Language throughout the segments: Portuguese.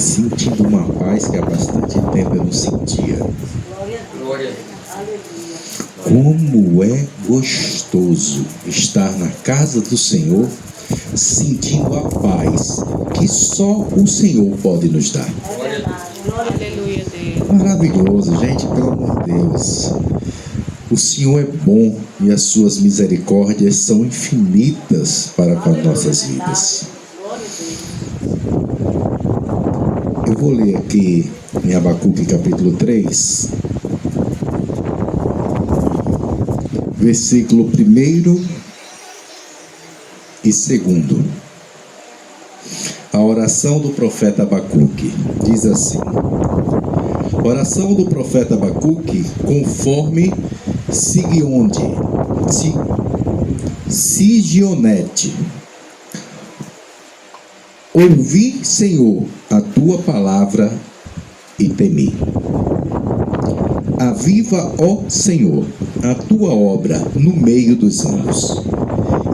sentindo uma paz que há bastante tempo eu não sentia. Como é gostoso estar na casa do Senhor, sentindo a paz que só o Senhor pode nos dar. Aleluia, Deus. Maravilhoso, gente, pelo amor de Deus. O Senhor é bom e as suas misericórdias são infinitas para com as nossas vidas. Eu vou ler aqui em Abacuque capítulo 3, versículo 1 e 2. A oração do profeta Abacuque diz assim: oração do profeta Abacuque conforme Sigionete. Ouvi, Senhor, a tua palavra e temi. Aviva, ó Senhor, a tua obra no meio dos anos,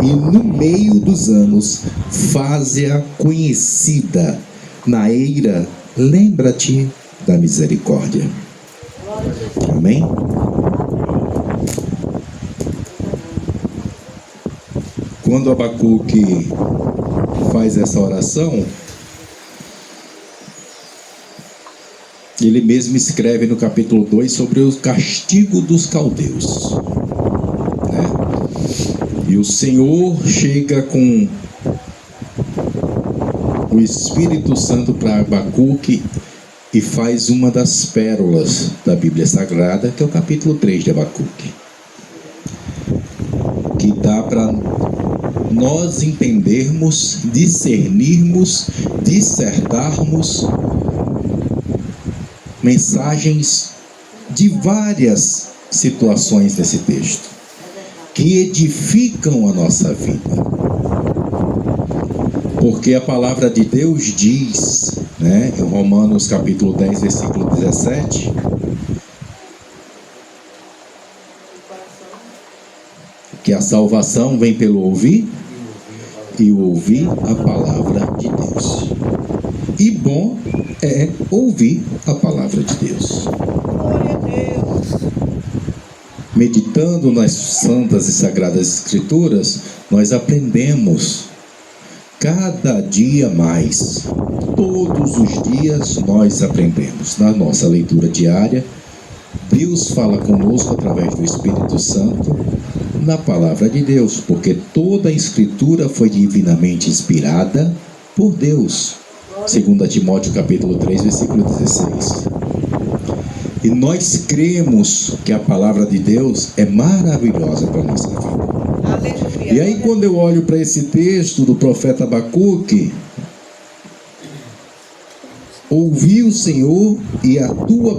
e no meio dos anos faze-a conhecida. Na eira, lembra-te da misericórdia. Amém? Quando Abacuque faz essa oração, ele mesmo escreve no capítulo 2 sobre o castigo dos caldeus, né? E o Senhor chega com o Espírito Santo para Abacuque e faz uma das pérolas da Bíblia Sagrada, que é o capítulo 3 de Abacuque, que dá para nós entendermos, discernirmos, dissertarmos mensagens de várias situações desse texto, que edificam a nossa vida. Porque a palavra de Deus diz, né, em Romanos capítulo 10, versículo 17, que a salvação vem pelo ouvir, e ouvir a palavra de Deus. E bom é ouvir a palavra de Deus. Meditando nas santas e sagradas escrituras, nós aprendemos cada dia mais. Todos os dias nós aprendemos. Na nossa leitura diária, Deus fala conosco através do Espírito Santo, na palavra de Deus, porque toda a escritura foi divinamente inspirada por Deus. 2 Timóteo capítulo 3, versículo 16. E nós cremos que a palavra de Deus é maravilhosa para a nossa vida. Aleluia. E aí quando eu olho para esse texto do profeta Abacuque, ouvi o Senhor e a tua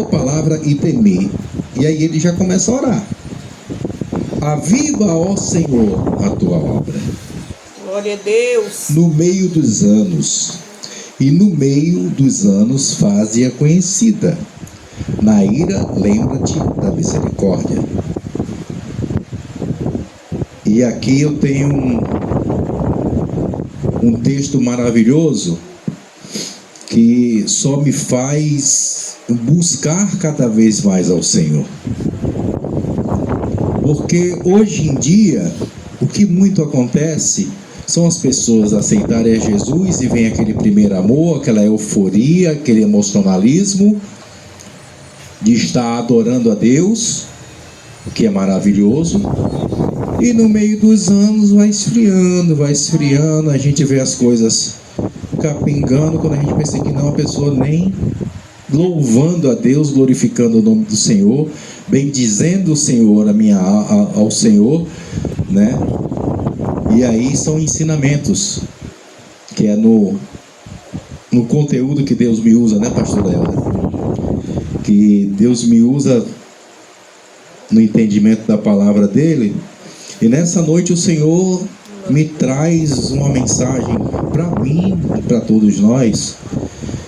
palavra e temi. E aí ele já começa a orar. Aviva, ó Senhor, a tua obra. Glória a Deus. No meio dos anos, e no meio dos anos faze-a conhecida. Na ira, lembra-te da misericórdia. E aqui eu tenho um texto maravilhoso que só me faz buscar cada vez mais ao Senhor. Porque hoje em dia, o que muito acontece são as pessoas aceitarem a Jesus e vem aquele primeiro amor, aquela euforia, aquele emocionalismo de estar adorando a Deus, que é maravilhoso, e no meio dos anos vai esfriando, a gente vê as coisas capingando, quando a gente pensa que não, a pessoa nem louvando a Deus, glorificando o nome do Senhor, bendizendo o Senhor, ao Senhor, né? E aí são ensinamentos, que é no conteúdo que Deus me usa, né, pastor Helder? Que Deus me usa no entendimento da palavra dele. E nessa noite o Senhor me traz uma mensagem para mim e para todos nós,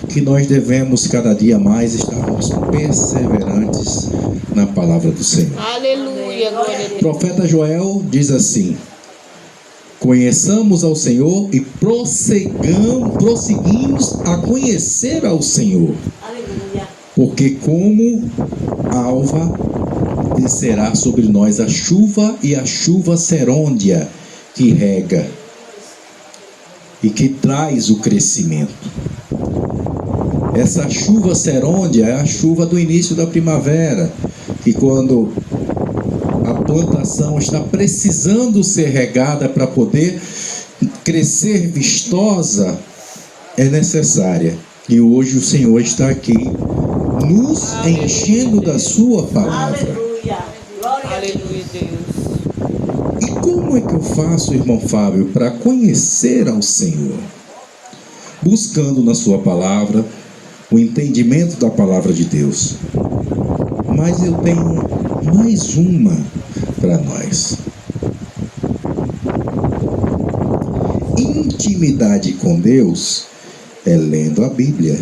que nós devemos cada dia mais estarmos perseverantes na palavra do Senhor. Aleluia, glória a O Deus. profeta Joel diz assim: Conheçamos ao Senhor e prosseguimos a conhecer ao Senhor. Porque como alva descerá sobre nós a chuva, e a chuva serôndia que rega e que traz o crescimento. Essa chuva serôndia é a chuva do início da primavera, que quando a plantação está precisando ser regada para poder crescer vistosa, é necessária. E hoje o Senhor está aqui nos enchendo da sua palavra. Aleluia, Deus. E como é que eu faço, irmão Fábio, para conhecer ao Senhor? Buscando na sua palavra o entendimento da palavra de Deus. Mas eu tenho mais uma para nós. Intimidade com Deus é lendo a Bíblia.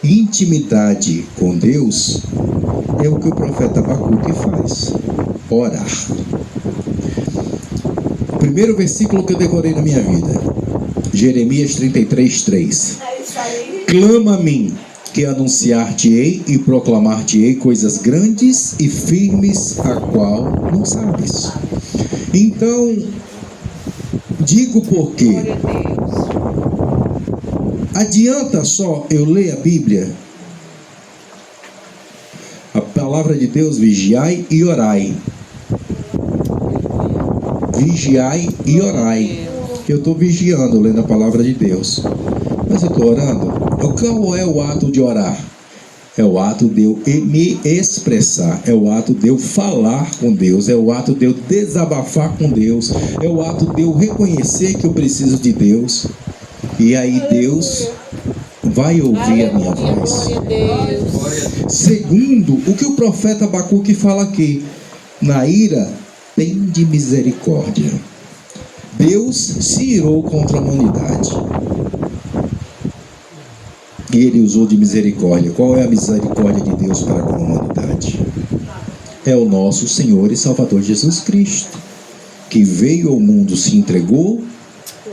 Intimidade com Deus é o que o profeta Abacuque faz: orar. O primeiro versículo que eu decorei na minha vida, Jeremias 33:3. Clama a mim, que anunciar-te-ei e proclamar-te-ei coisas grandes e firmes, a qual não sabes. Então, digo por quê? Glória a Deus. Adianta só eu ler a Bíblia? A palavra de Deus: vigiai e orai. Vigiai e orai. Eu estou vigiando, lendo a palavra de Deus, mas eu estou orando. Qual é o ato de orar? É o ato de eu me expressar, é o ato de eu falar com Deus, é o ato de eu desabafar com Deus, é o ato de eu reconhecer que eu preciso de Deus. E aí Deus vai ouvir a minha voz. Glória a Deus. Segundo, o que o profeta Abacuque fala aqui: na ira tende misericórdia. Deus se irou contra a humanidade e ele usou de misericórdia. Qual é a misericórdia de Deus para com a humanidade? É o nosso Senhor e Salvador Jesus Cristo, que veio ao mundo, se entregou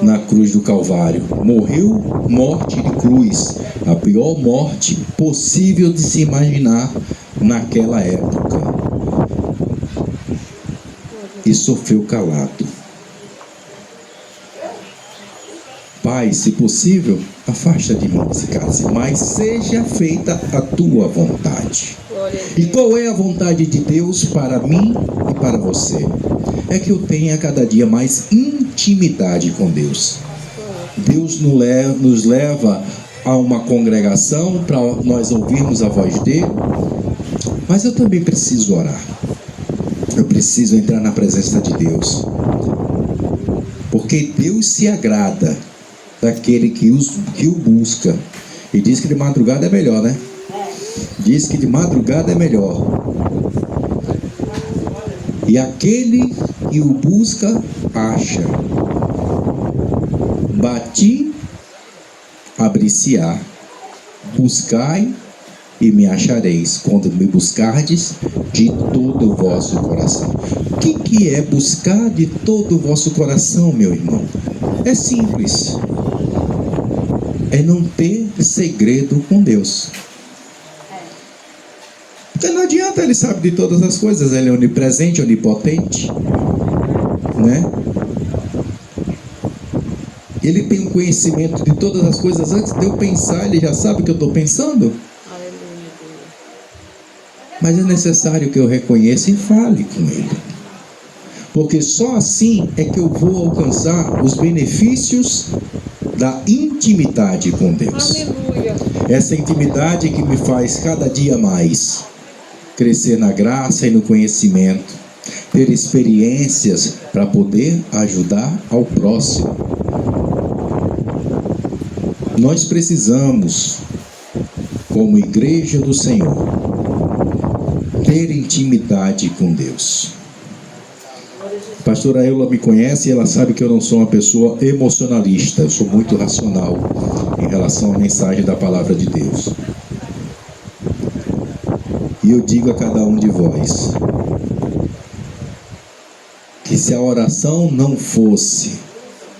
na cruz do Calvário, morreu morte de cruz, a pior morte possível de se imaginar naquela época, e sofreu calado. Pai, se possível, afasta de mim esse cálice, mas seja feita a tua vontade. Glória a E Deus. qual é a vontade de Deus para mim e para você? É que eu tenha cada dia mais intimidade com Deus. Deus nos leva a uma congregação para nós ouvirmos a voz dele, mas eu também preciso orar. Eu preciso entrar na presença de Deus, porque Deus se agrada daquele que o busca. E diz que de madrugada é melhor, né? Diz que de madrugada é melhor. E aquele que o busca, acha. Bati, abrir-se-á. Buscai e me achareis, quando me buscardes de todo o vosso coração. O que é buscar de todo o vosso coração, meu irmão? É simples. É não ter segredo com Deus. Porque não adianta, ele sabe de todas as coisas, ele é onipresente, onipotente, né? Ele tem um conhecimento de todas as coisas. Antes de eu pensar, ele já sabe o que eu estou pensando. Aleluia, Deus. Mas é necessário que eu reconheça e fale com ele, porque só assim é que eu vou alcançar os benefícios da intimidade com Deus. Aleluia. Essa intimidade que me faz cada dia mais crescer na graça e no conhecimento, ter experiências para poder ajudar ao próximo. Nós precisamos, como igreja do Senhor, ter intimidade com Deus. A pastora Eula me conhece e ela sabe que eu não sou uma pessoa emocionalista, eu sou muito racional em relação à mensagem da palavra de Deus. E eu digo a cada um de vós que se a oração não fosse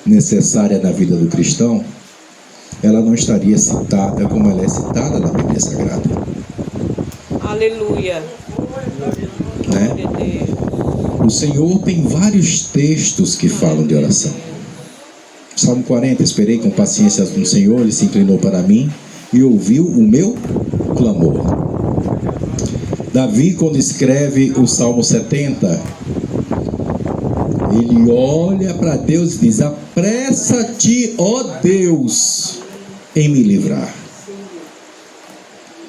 necessária na vida do cristão, ela não estaria citada como ela é citada na Bíblia Sagrada. Aleluia. Né? O Senhor tem vários textos que falam de oração. Salmo 40, esperei com paciência no Senhor, Ele se inclinou para mim e ouviu o meu clamor. Davi, quando escreve o Salmo 70, ele olha para Deus e diz: apressa-te, ó Deus, em me livrar.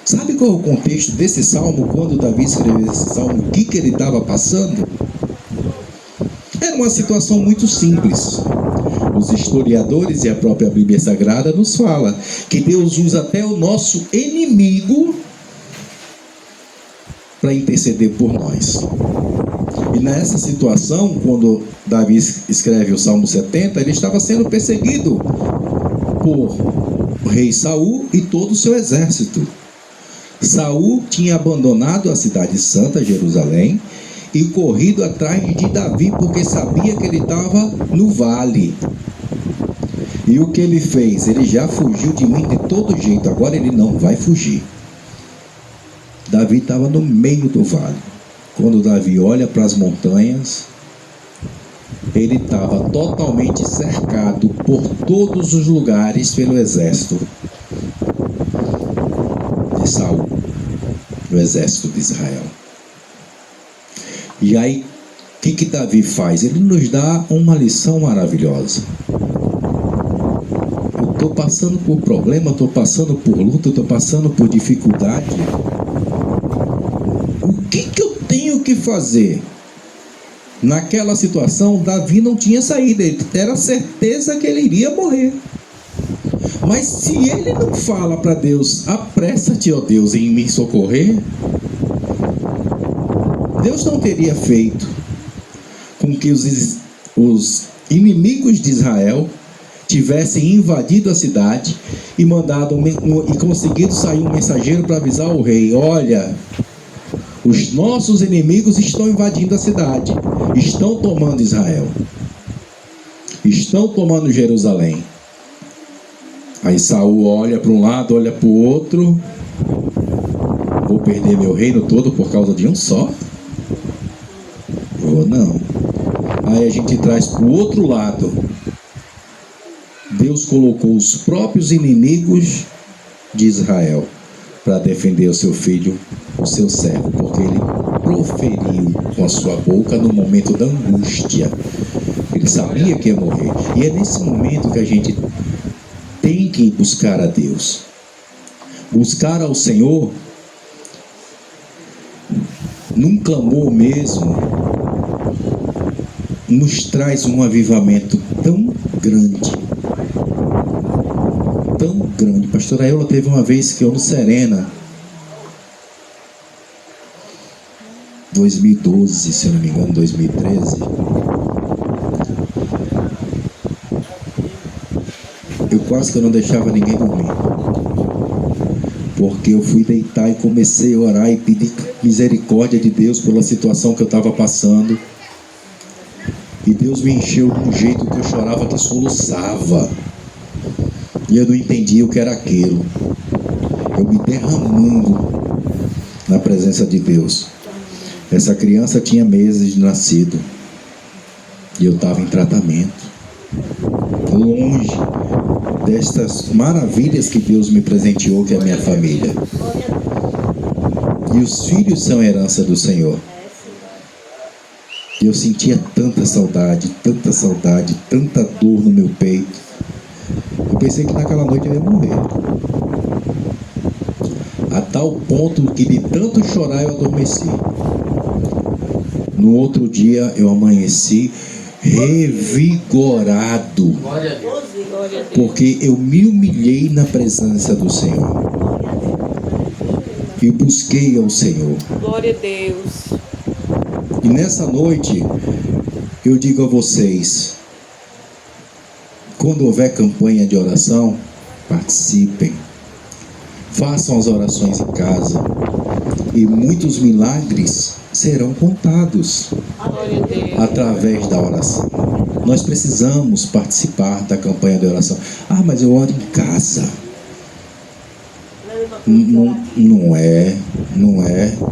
Sabe qual é o contexto desse salmo? Quando Davi escreveu esse salmo, o que ele estava passando? Era uma situação muito simples. Os historiadores e a própria Bíblia Sagrada nos fala que Deus usa até o nosso inimigo para interceder por nós. E nessa situação, quando Davi escreve o Salmo 70, ele estava sendo perseguido por o rei Saul e todo o seu exército. Saul tinha abandonado a cidade santa, Jerusalém, e corrido atrás de Davi, porque sabia que ele estava no vale. E o que ele fez? Ele já fugiu de mim de todo jeito, agora ele não vai fugir. Davi estava no meio do vale. Quando Davi olha para as montanhas, ele estava totalmente cercado por todos os lugares pelo exército de Saul, do exército de Israel. E aí, o que Davi faz? Ele nos dá uma lição maravilhosa. Eu estou passando por problema, estou passando por luta, estou passando por dificuldade. O que eu tenho que fazer? Naquela situação, Davi não tinha saída, ele era certeza que ele iria morrer. Mas se ele não fala para Deus: apressa-te, ó Deus, em me socorrer, Deus não teria feito com que os inimigos de Israel tivessem invadido a cidade e e conseguido sair um mensageiro para avisar o rei: olha, os nossos inimigos estão invadindo a cidade, estão tomando Israel, estão tomando Jerusalém. Aí Saul olha para um lado, olha para o outro: vou perder meu reino todo por causa de um só? Vou não. Aí a gente traz para o outro lado. Deus colocou os próprios inimigos de Israel para defender o seu filho, o seu servo, porque ele proferiu com a sua boca no momento da angústia. Ele sabia que ia morrer. E é nesse momento que a gente tem que buscar a Deus. Buscar ao Senhor num clamor mesmo nos traz um avivamento tão grande. Tão grande. Pastora Eula teve uma vez que eu no Serena, 2012, se eu não me engano, 2013, eu quase que eu não deixava ninguém dormir, porque eu fui deitar e comecei a orar e pedir misericórdia de Deus pela situação que eu estava passando. E Deus me encheu de um jeito que eu chorava, que soluçava. E eu não entendia o que era aquilo. Eu me derramando na presença de Deus. Essa criança tinha meses de nascido. E eu estava em tratamento. Longe destas maravilhas que Deus me presenteou, que é a minha família. E os filhos são herança do Senhor. E eu sentia tanta saudade, tanta dor no meu peito. Eu pensei que naquela noite eu ia morrer. A tal ponto que de tanto chorar eu adormeci. No outro dia eu amanheci revigorado. Porque eu me humilhei na presença do Senhor. E busquei ao Senhor. Glória a Deus. E nessa noite, eu digo a vocês, quando houver campanha de oração, participem, façam as orações em casa, e muitos milagres serão contados Glória a Deus. através da oração. Nós precisamos participar da campanha de oração. Ah, mas eu oro em casa. Não é,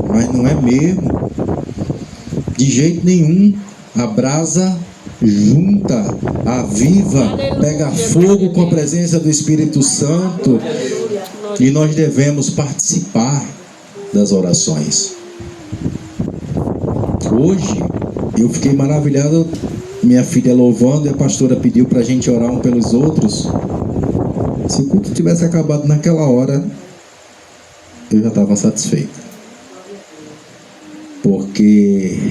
mas não é mesmo. De jeito nenhum. A brasa junta, aviva, pega fogo com a presença do Espírito Santo. E nós devemos participar das orações. Hoje, eu fiquei maravilhado. Minha filha louvando e a pastora pediu para a gente orar um pelos outros. Se o culto tivesse acabado naquela hora, eu já estava satisfeito. Porque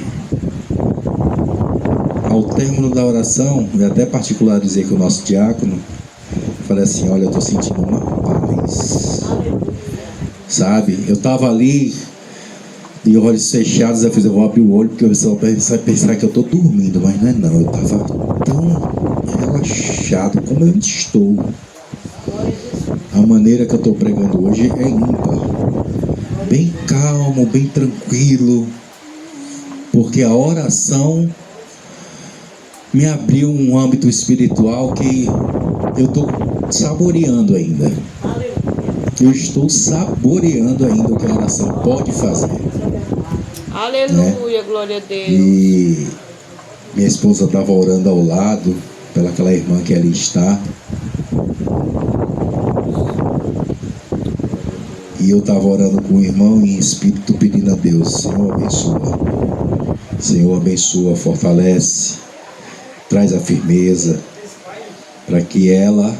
ao término da oração, eu até particularizei com o nosso diácono, falei assim, olha, eu estou sentindo uma paz. Sabe? Eu estava ali, de olhos fechados, eu fiz, eu vou abrir o olho, porque o pessoal vai pensar que eu estou dormindo, mas não é não, eu estava tão relaxado como eu estou. A maneira que eu estou pregando hoje é ímpar, bem calmo, bem tranquilo, porque a oração me abriu um âmbito espiritual que eu estou saboreando ainda. Eu estou saboreando ainda o que a oração pode fazer. Aleluia, glória a Deus. E minha esposa estava orando ao lado, pelaquela irmã que ali está. E eu estava orando com o irmão em espírito, pedindo a Deus, Senhor abençoa. Senhor abençoa, fortalece, traz a firmeza, para que ela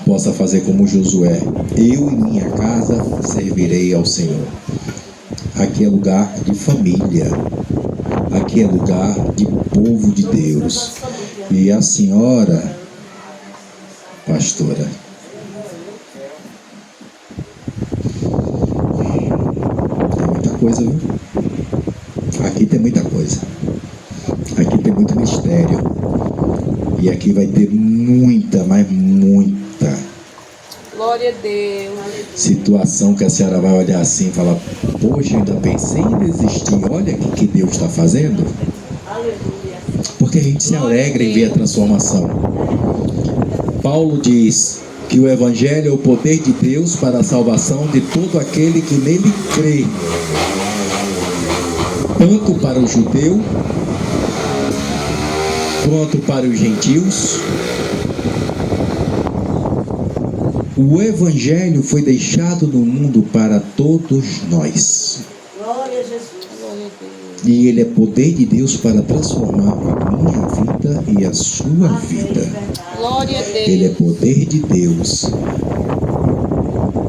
possa fazer como Josué. Eu e minha casa servirei ao Senhor. Aqui é lugar de família. Aqui é lugar de povo de Deus. E a senhora, pastora, tem muita coisa, viu? Aqui tem muita coisa. Aqui tem muito mistério. E aqui vai ter muita, mas muita Glória a Deus. situação que a senhora vai olhar assim e falar, poxa, ainda pensei em desistir, olha o que Deus está fazendo. Porque a gente se alegra em ver a transformação. Paulo diz que o Evangelho é o poder de Deus para a salvação de todo aquele que nele crê, tanto para o judeu quanto para os gentios. O Evangelho foi deixado no mundo para todos nós. Glória a Jesus. Glória a Deus. E ele é poder de Deus para transformar a minha vida e a sua vida. Glória a Deus. Ele é poder de Deus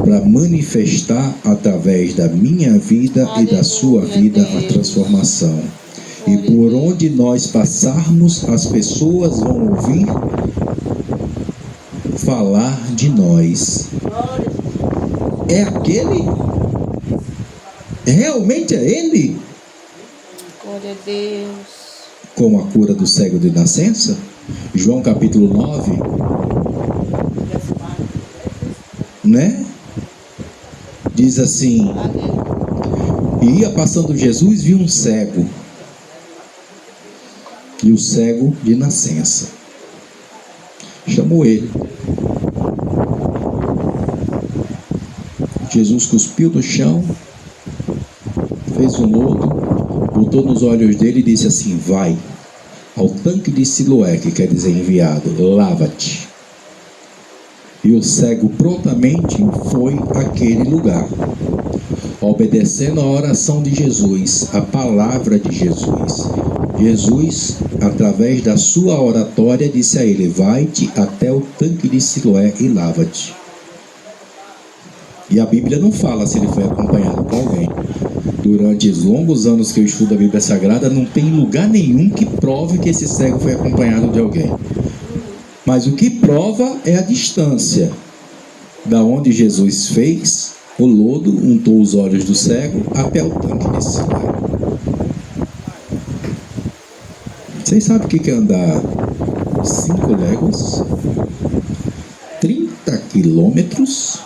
para manifestar através da minha vida e da sua vida a transformação. E por onde nós passarmos, as pessoas vão ouvir falar de nós. É aquele? Realmente é ele? Glória a Deus. Como a cura do cego de nascença? João capítulo 9. Né? Diz assim: e ia passando Jesus, viu um cego. E o cego de nascença. Chamou ele. Jesus cuspiu no chão, fez um lodo, botou nos olhos dele e disse assim: vai ao tanque de Siloé, que quer dizer enviado, lava-te. E o cego prontamente foi àquele lugar, obedecendo a oração de Jesus, a palavra de Jesus. Jesus, através da sua oratória, disse a ele: vai-te até o tanque de Siloé e lava-te. E a Bíblia não fala se ele foi acompanhado por alguém. Durante os longos anos que eu estudo a Bíblia Sagrada, não tem lugar nenhum que prove que esse cego foi acompanhado de alguém. Mas o que prova é a distância da onde Jesus fez o lodo, untou os olhos do cego até o tanque de Siloé. Vocês sabem o que é andar 5 léguas? 30 quilômetros?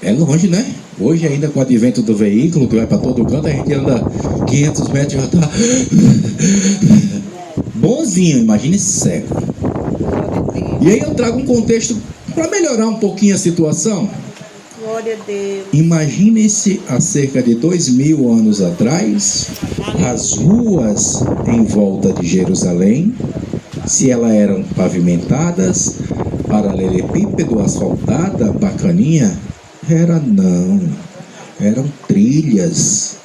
É longe, né? Hoje ainda com o advento do veículo, que vai para todo canto, a gente anda 500 metros e já está bonzinho, imagine cego. E aí eu trago um contexto para melhorar um pouquinho a situação. Glória a Deus. Imagine-se há cerca de 2000 anos atrás, as ruas em volta de Jerusalém, se elas eram pavimentadas, paralelepípedo, asfaltada, bacaninha, não, eram trilhas.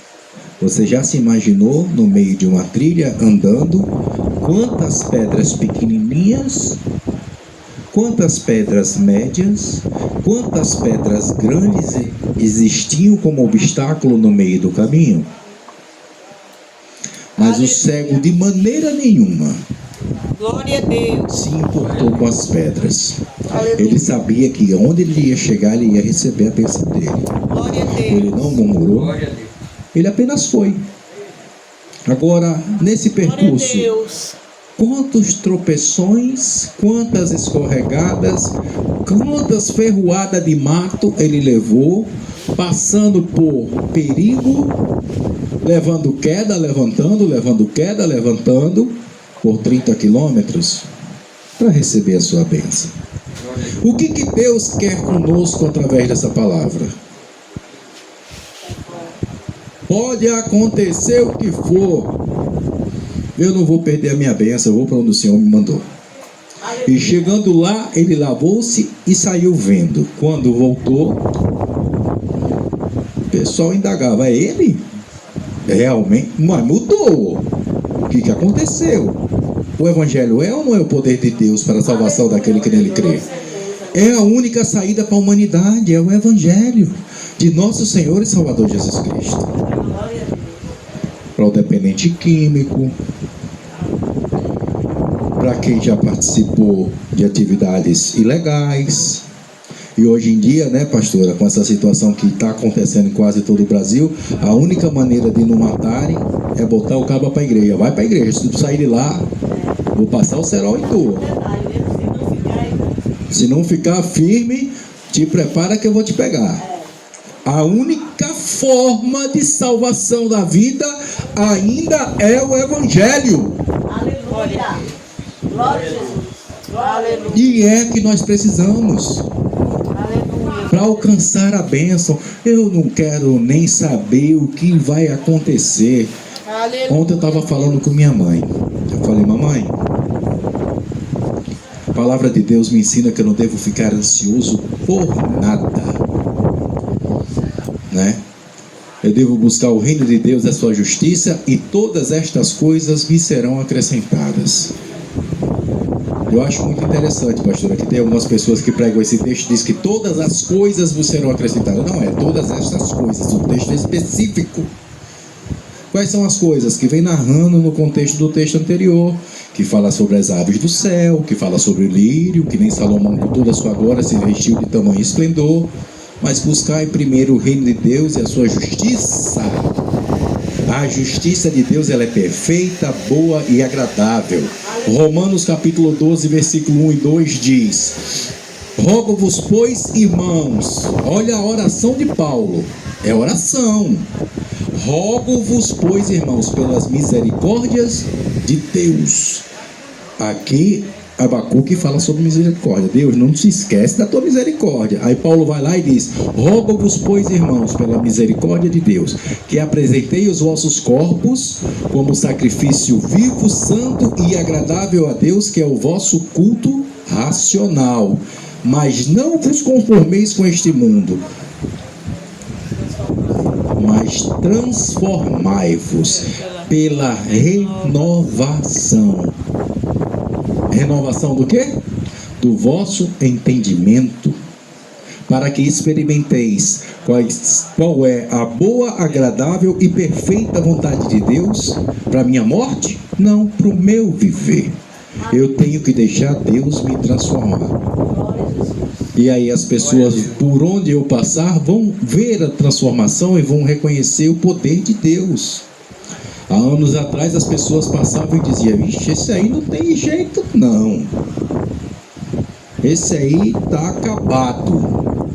Você já se imaginou no meio de uma trilha andando? Quantas pedras pequenininhas, quantas pedras médias, quantas pedras grandes existiam como obstáculo no meio do caminho? Mas o cego de maneira nenhuma Glória a Deus. se importou com as pedras. Aleluia. Ele sabia que onde ele ia chegar, ele ia receber a bênção dele. Glória a Deus. Ele não murmurou, ele apenas foi. Agora, nesse Glória a percurso, Deus. quantos tropeções, quantas escorregadas, quantas ferroadas de mato ele levou, passando por perigo, levando queda, levantando, levando queda, levantando, por 30 quilômetros, para receber a sua bênção. O que Deus quer conosco através dessa palavra? Pode acontecer o que for, eu não vou perder a minha bênção, eu vou para onde o Senhor me mandou. E chegando lá, ele lavou-se e saiu vendo. Quando voltou, o pessoal indagava, é ele? Realmente, mas mudou. O que aconteceu? O Evangelho é ou não é o poder de Deus para a salvação daquele que nele crê? É a única saída para a humanidade, é o Evangelho de nosso Senhor e Salvador Jesus Cristo. Para o dependente químico, para quem já participou de atividades ilegais. E hoje em dia, né, pastora, com essa situação que está acontecendo em quase todo o Brasil, a única maneira de não matarem é botar o cabo para a igreja. Vai para a igreja, se tu sair de lá, vou passar o cerol em tua. Se não ficar firme, te prepara que eu vou te pegar. A única forma de salvação da vida ainda é o Evangelho. Aleluia. Glória a Jesus. Aleluia. E é que nós precisamos para alcançar a bênção. Eu não quero nem saber o que vai acontecer. Aleluia. Ontem eu estava falando com minha mãe. Eu falei, mamãe, a palavra de Deus me ensina que eu não devo ficar ansioso por nada, né? Eu devo buscar o reino de Deus e a sua justiça, e todas estas coisas me serão acrescentadas. Eu acho muito interessante, pastora, que tem algumas pessoas que pregam esse texto e diz que todas as coisas vos serão acrescentadas. Não é todas estas coisas, o texto é específico. Quais são as coisas? Que vem narrando no contexto do texto anterior, que fala sobre as aves do céu, que fala sobre o lírio, que nem Salomão com toda a sua glória se vestiu de tamanho esplendor. Mas buscai primeiro o reino de Deus e a sua justiça. A justiça de Deus, ela é perfeita, boa e agradável. Romanos capítulo 12, versículo 1 e 2 diz: rogo-vos, pois, irmãos, olha a oração de Paulo, é oração. Rogo-vos, pois, irmãos, pelas misericórdias de Deus. Aqui Abacuque fala sobre misericórdia. Deus, não se esquece da tua misericórdia. Aí Paulo vai lá e diz: rogo-vos, pois, irmãos, pela misericórdia de Deus, que apresentei os vossos corpos como sacrifício vivo, santo e agradável a Deus, que é o vosso culto racional. Mas não vos conformeis com este mundo, mas transformai-vos pela renovação. Renovação do quê? Do vosso entendimento, para que experimenteis qual é a boa, agradável e perfeita vontade de Deus para a minha morte? Não, para o meu viver. Eu tenho que deixar Deus me transformar. E aí as pessoas, por onde eu passar, vão ver a transformação e vão reconhecer o poder de Deus. Há anos atrás as pessoas passavam e diziam: ixi, esse aí não tem jeito não, esse aí está acabado.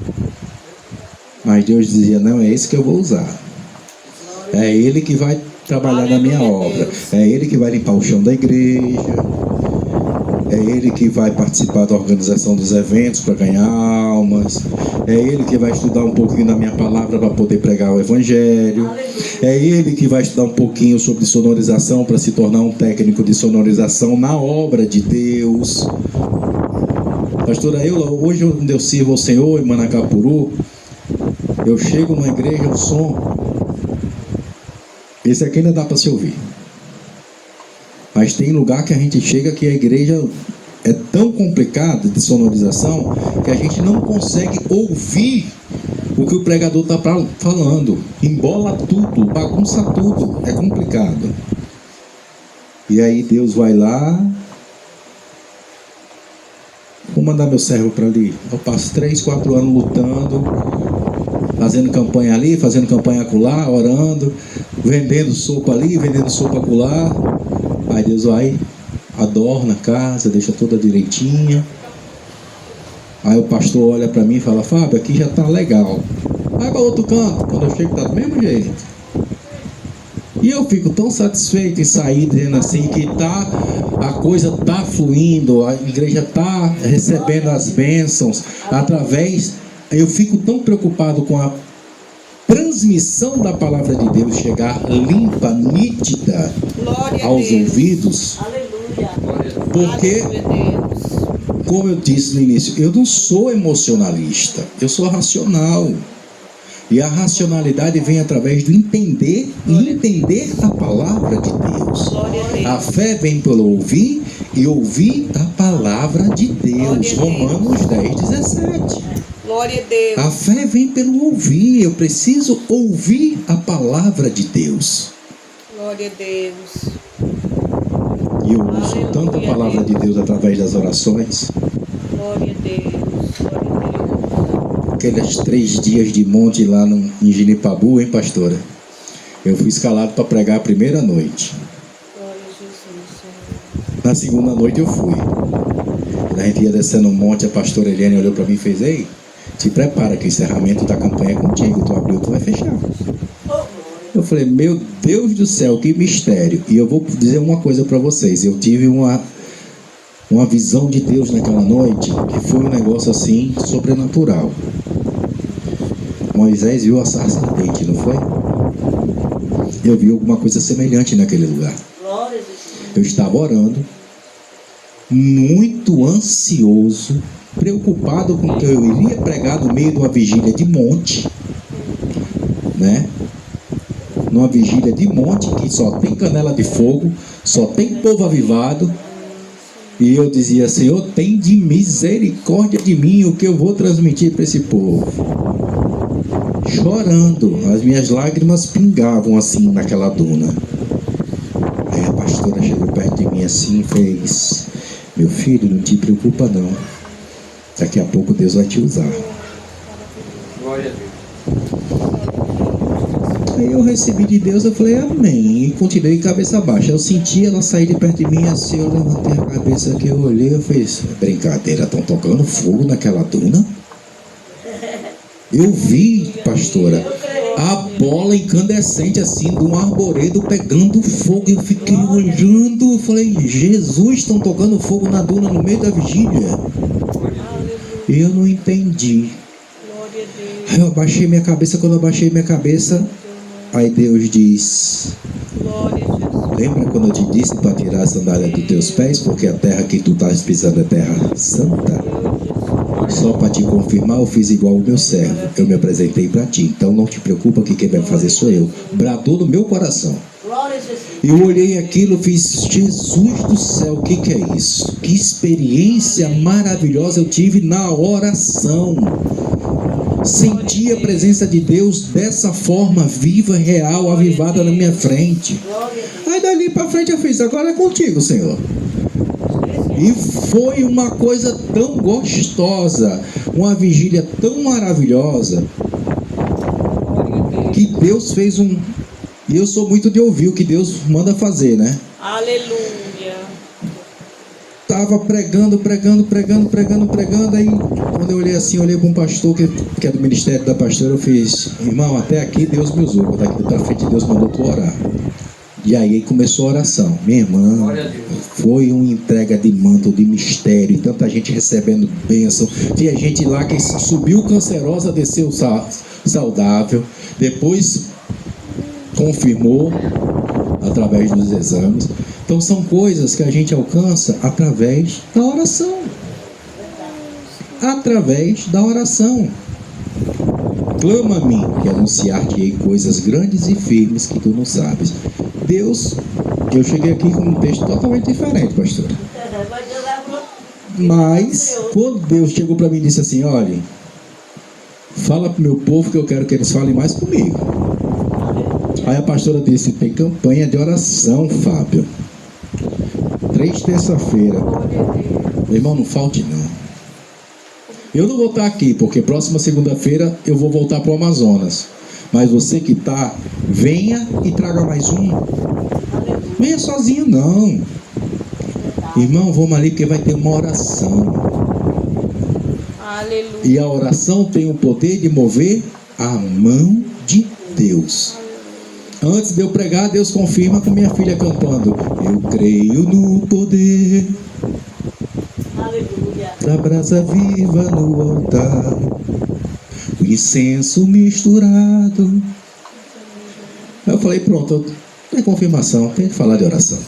Mas Deus dizia, não, é esse que eu vou usar. É Ele que vai trabalhar na minha obra. É Ele que vai limpar o chão da igreja. É Ele que vai participar da organização dos eventos para ganhar almas. É Ele que vai estudar um pouquinho da minha palavra para poder pregar o Evangelho. É Ele que vai estudar um pouquinho sobre sonorização para se tornar um técnico de sonorização na obra de Deus. Pastora Eula, hoje onde eu sirvo ao Senhor em Manacapuru, eu chego numa igreja, o som, esse aqui ainda dá para se ouvir. Mas tem lugar que a gente chega que a igreja é tão complicada de sonorização que a gente não consegue ouvir o que o pregador está falando. Embola tudo, bagunça tudo, é complicado. E aí Deus vai lá, vou mandar meu servo para ali. Eu passo 3, 4 anos lutando, fazendo campanha ali, fazendo campanha acolá, orando, vendendo sopa ali, vendendo sopa acolá. Aí Deus vai, adorna a casa, deixa toda direitinha. Aí o pastor olha para mim e fala, Fábio, aqui já está legal. Vai para outro canto. Quando eu chego está do mesmo jeito. E eu fico tão satisfeito em sair dizendo assim que a coisa está fluindo, a igreja está recebendo as bênçãos através. Eu fico tão preocupado com a transmissão da palavra de Deus chegar limpa, nítida aos ouvidos. Porque, como eu disse no início, eu não sou emocionalista, eu sou racional. E a racionalidade vem através do entender e entender a palavra de Deus. A fé vem pelo ouvir e ouvir a palavra de Deus. Romanos 10, 17. Glória a Deus. A fé vem pelo ouvir. Eu preciso ouvir a palavra de Deus. Glória a Deus. E eu uso tanto a palavra de Deus através das orações. Glória a Deus. Glória a Deus. Aqueles 3 dias de monte lá em Genipabu, hein, pastora? Eu fui escalado para pregar a primeira noite. Glória a Jesus. Na segunda noite eu fui. Quando a gente ia descendo o monte, a pastora Eliane olhou para mim e fez, ei, te prepara que o encerramento da campanha é contigo, tu abriu, tu vai fechar. Eu falei, meu Deus do céu, que mistério. E eu vou dizer uma coisa para vocês, eu tive uma visão de Deus naquela noite, que foi um negócio assim, sobrenatural. Moisés viu a sarça ardente, não foi? Eu vi alguma coisa semelhante naquele lugar. Eu estava orando, muito ansioso, preocupado com que eu iria pregar no meio de uma vigília de monte, né? Numa vigília de monte que só tem canela de fogo, só tem povo avivado. E eu dizia, Senhor, tem de misericórdia de mim o que eu vou transmitir para esse povo. Chorando, as minhas lágrimas pingavam assim naquela duna. Aí a pastora chegou perto de mim assim e fez, meu filho, não te preocupa não. Daqui a pouco Deus vai te usar. Glória a Deus. Aí eu recebi de Deus, eu falei, amém. E continuei cabeça baixa. Eu senti ela sair de perto de mim, assim, eu levantei a cabeça aqui, eu olhei, eu fiz, brincadeira, estão tocando fogo naquela duna? Eu vi, pastora, a bola incandescente assim, de um arvoredo pegando fogo. Eu fiquei olhando, eu falei, Jesus, estão tocando fogo na duna no meio da vigília? E eu não entendi. Aí eu abaixei minha cabeça, quando eu abaixei minha cabeça, aí Deus diz, lembra quando eu te disse para tirar a sandália dos teus pés, porque a terra que tu estás pisando é terra santa? Só para te confirmar, eu fiz igual o meu servo, eu me apresentei para ti, então não te preocupa que quem vai fazer sou eu. Bradou no meu coração. Eu olhei aquilo e fiz, Jesus do céu, o que é isso? Que experiência maravilhosa eu tive na oração. Senti a presença de Deus dessa forma, viva, real, avivada na minha frente. Aí dali para frente eu fiz, agora é contigo, Senhor. E foi uma coisa tão gostosa, uma vigília tão maravilhosa, que Deus fez um... E eu sou muito de ouvir o que Deus manda fazer, né? Aleluia. estava pregando, aí quando eu olhei assim, eu olhei para um pastor que é do ministério da pastora, eu fiz, irmão, até aqui Deus me usou, daqui para frente Deus mandou tu orar. E aí começou a oração. Minha irmã, foi uma entrega de manto, de mistério, tanta gente recebendo bênção. Tinha gente lá que subiu cancerosa, desceu saudável, depois confirmou através dos exames. Então são coisas que a gente alcança através da oração. Através da oração. Clama a mim, que anunciar-te-ei coisas grandes e firmes que tu não sabes. Deus, eu cheguei aqui com um texto totalmente diferente, pastor. Mas, quando Deus chegou para mim e disse assim, olha, fala para o meu povo que eu quero que eles falem mais comigo. Aí a pastora disse, tem campanha de oração, Fábio. 3 terça-feira. Meu irmão, não falte não. Eu não vou estar aqui, porque próxima segunda-feira eu vou voltar para o Amazonas. Mas você que está, venha e traga mais um. Venha sozinho não. Irmão, vamos ali porque vai ter uma oração. Aleluia. E a oração tem o poder de mover a mão de Deus. Antes de eu pregar, Deus confirma com minha filha cantando. Eu creio no poder da brasa viva no altar, o incenso misturado. Eu falei, pronto, tem confirmação, tem que falar de oração.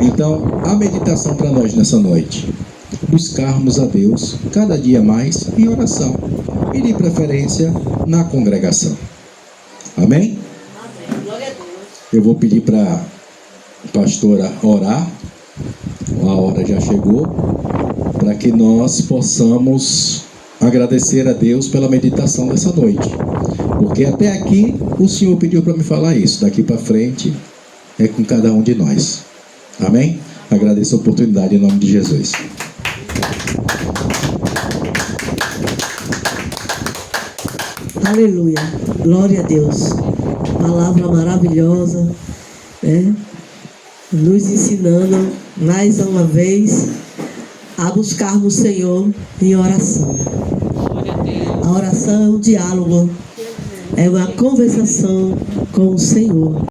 Então, a meditação para nós nessa noite, buscarmos a Deus cada dia mais em oração e de preferência na congregação. Amém? Glória a Deus. Eu vou pedir para a pastora orar, a hora já chegou, para que nós possamos agradecer a Deus pela meditação dessa noite. Porque até aqui o Senhor pediu para me falar isso. Daqui para frente é com cada um de nós. Amém? Agradeço a oportunidade em nome de Jesus. Aleluia, glória a Deus. Palavra maravilhosa, né? Nos ensinando mais uma vez a buscarmos o Senhor em oração. Glória a Deus. A oração é um diálogo, é uma conversação com o Senhor.